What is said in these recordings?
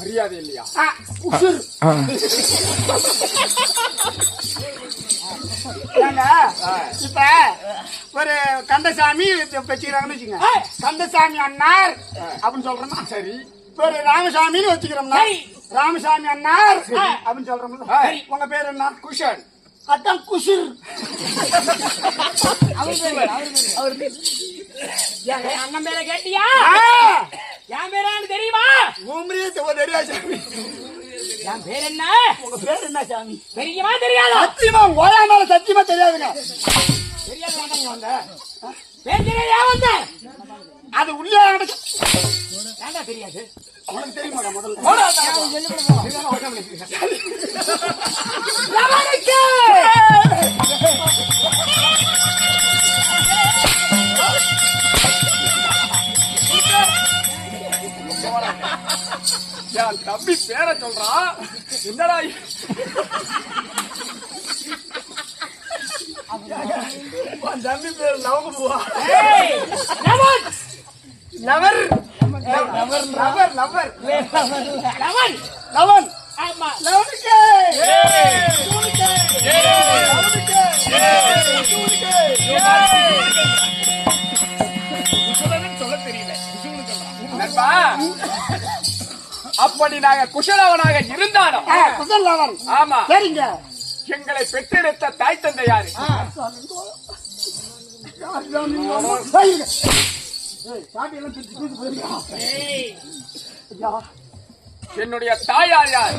மரியாதை இல்லையா? இப்ப ஒரு கந்தசாமி வச்சுக்கிறாங்கன்னு வச்சுங்க, கந்தசாமி அண்ணார் அப்படின்னு சொல்றோமா? சரி. ஒரு ராமசாமின்னு வச்சுக்கிறோம்னா ராமசாமி அண்ணார் அப்படின்னு சொல்றோம்ல. உங்க பேர் என்ன? குஷன். அதான் குஷிர். அண்ணன் பேரை கேட்டியா? என் பேரான்னு தெரியுமா? உமரியே தெரியாது சாமி. என் பேர் என்ன? உங்க பேர் என்ன சாமி? தெரியுமா தெரியாதா? சத்தியமா ஓயாம சத்தியமா தெரியாதுங்க. தெரியாது வேண்டாங்க வந்த பேர் தெரியாதா வந்த? அது உள்ளே ஏண்டா தெரியாது? உனக்கு தெரியுமா முதல்ல? என் தம்பி பேரை சொல்றான். என்னடா தம்பி பேர் லவங்குவா? Lover lover lover lover Lavan Lavan. ஆமா லவனுக்கு சொல்ல தெரியல. நண்பா, அப்படி நாங்க குஷலவனாக இருந்தாலும் குசல் லவன். ஆமா, சரிங்க. எங்களை பெற்றெடுத்த தாய் தந்தை யாரு? என்னுடைய தாயார் யார்?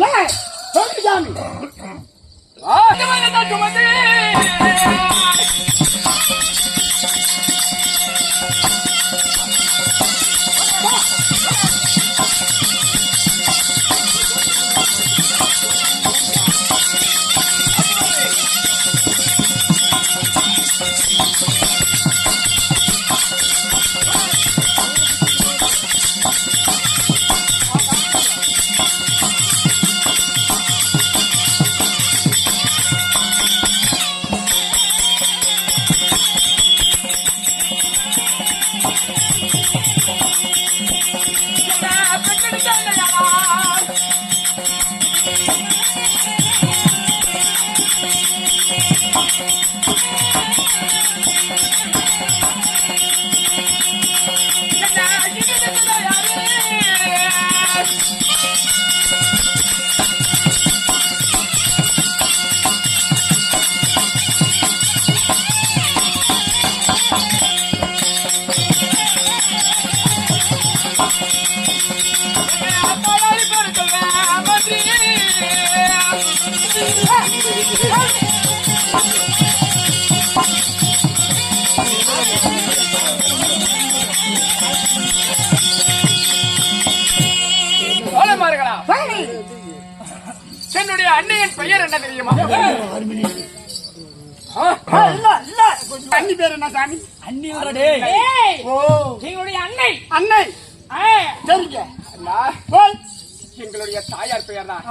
என்னுடைய அண்ணியின் பெயர் என்ன தெரியுமா? அண்ணி பேர் என்ன சாமி? அண்ணியோட எங்களுடைய அன்னை அன்னை. சரிங்க. எங்களுடைய தாயார் பெயர் தான்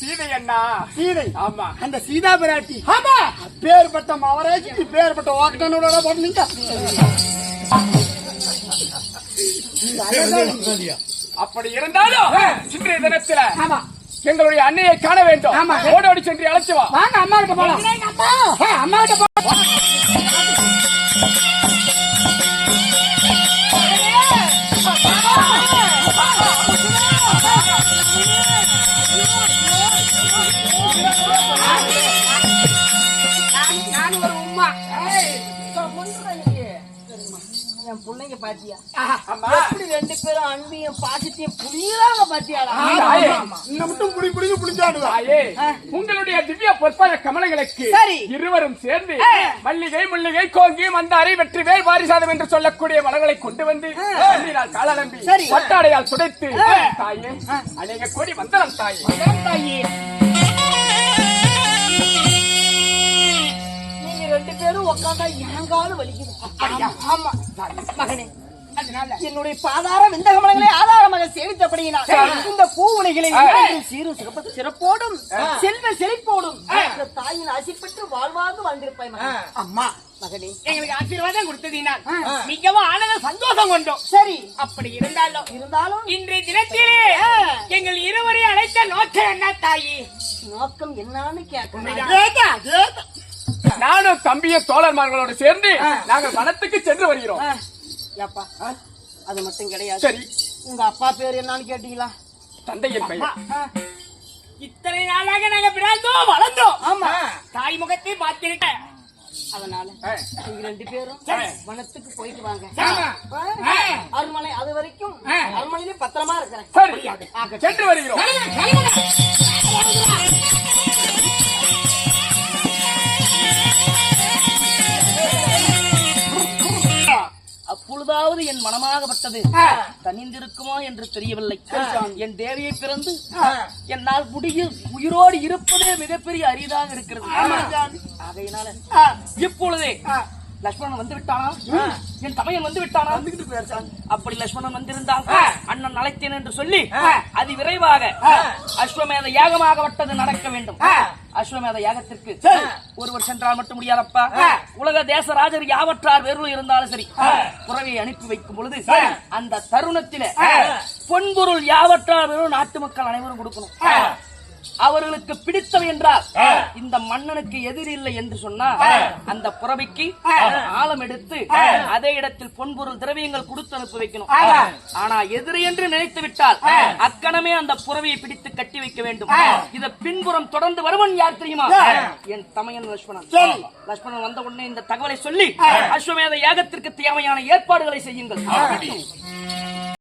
சீதை அண்ணா. சீதை. ஆமா, அந்த சீதா பிராட்டி. ஆமா, பேர்பட்ட மவராஜி பேர்பட்ட ஓட்டனோட போட்டீங்க. அப்படி இருந்தாலும் இன்றைய தினத்துல எங்களுடைய அன்னையை காண வேண்டும். ஓடோடி சென்று அழைச்சு வா. வாங்க அம்மா கிட்ட போலாம். அம்மா கிட்ட போலாம். நான் ஒரு உம்மா என் பிள்ளைங்க பாத்தியா? எப்படி ரெண்டு பேரும் அன்பையும் பாசத்தையும் புளியலாங்க பாத்தியாடா? மட்டும் புடி புடிங்க புடிச்சாடுவா. உங்களுடைய திவ்ய பொற்பாத கமலங்களுக்கு இருவரும் சேர்ந்து மல்லிகை முல்லிகை கோங்கி மந்தாரை வெற்றிவேல் வாரிசாதம் என்று சொல்லக்கூடிய மலங்களை கொண்டு வந்து காலநம்பி பட்டாடையால் துடைத்து தாயே அநேக கோடி வந்தனம் தாயே. தாயே நீங்க ரெண்டு பேரும் உட்காந்தா எங்காலும் வலிக்குது. ஆமா மகனே, என்னுடைய பாதார விந்தகமலங்களை ஆதாரமாக சேவித்தபடியினால் இந்த பூவுனைகளை சீரும் சிறப்போடும் செல்வ செழிப்போடும் தாயின் ஆசைப்பட்டு வாழ்வாக வாழ்ந்திருப்பாய் அம்மா. மகனே, எங்களுக்கு ஆசீர்வாதம் கொடுத்ததினால் மிகவும் ஆனந்த சந்தோஷம் கொண்டோம். சரி, அப்படி இருந்தாலும் இன்றைய தினத்திலே எங்கள் இந்த நோக்கம் என்ன தாயி? நோக்கம் என்னன்னு கேட்கணும். அதேதான், அதேதான். நானும் தம்பிய தோழர்மார்களோடு சேர்ந்து நாங்கள் வனத்துக்கு சென்று வருகிறோம். ஏப்பா அது மட்டும் கிடையாது. சரி, உங்க அப்பா பேர் என்னன்னு கேட்டீங்களா? தந்தையின் பெயர். இத்தனை நாளாக நாங்க பிறந்தோம் வளர்ந்தோம். ஆமா. தாய் முகத்தை பார்த்திருக்கேன். அதனால நீங்க 2 பேரும் வனத்துக்கு போயிட்டு வாங்க. அருள்மலை அது வரைக்கும் அருள்மலையிலே பத்திரமா இருக்கிறேன். சரி, சென்று வருகிறோம். அப்பொழுதாவது என் மனமாகப்பட்டது தனிந்திருக்குமா என்று தெரியவில்லை. என் தேவியை பிறந்து என்னால் உயிரோடு இருப்பதே மிகப்பெரிய அரிதாக இருக்கிறது. ஆகையினால இப்பொழுதே லட்சுமணன் வந்து விட்டானா, என் தமையன் வந்து விட்டானா, அப்படி லட்சுமணன் வந்திருந்தான் அண்ணன் அழைத்தேன் என்று சொல்லி அதி விரைவாக அஸ்வமேத யாகமாகப்பட்டது நடக்க வேண்டும். அஸ்வமேத யாகத்திற்கு ஒருவர் சென்றால் மட்டும் முடியாதப்பா. உலக தேசராஜர் யாவற்றார் வேறு இருந்தாலும் சரி, புறவை அனுப்பி வைக்கும் பொழுது அந்த தருணத்தில பொன்பொருள் யாவற்றார் வேறு நாட்டு மக்கள் அனைவரும் கொடுக்கணும். அவர்களுக்கு பிடித்தவை என்றால் இந்த மன்னனுக்கு எதிரி இல்லை என்று சொன்னால் அந்த புறவைக்கு ஆழம் எடுத்து அதே இடத்தில் பொன்பொருள் திரவியங்கள் கொடுத்து அனுப்பி வைக்கணும். ஆனா எதிரி என்று நினைத்து விட்டால் அக்கணமே அந்த புறவையை பிடித்து கட்டி வைக்க வேண்டும். இத பின்புறம் தொடர்ந்து வருவன் யார் தெரியுமா? என் தமையன் லட்சுமணன். லட்சுமணன் வந்த உடனே இந்த தகவலை சொல்லி அஸ்வமேத யாகத்திற்கு தேவையான ஏற்பாடுகளை செய்யுங்கள்.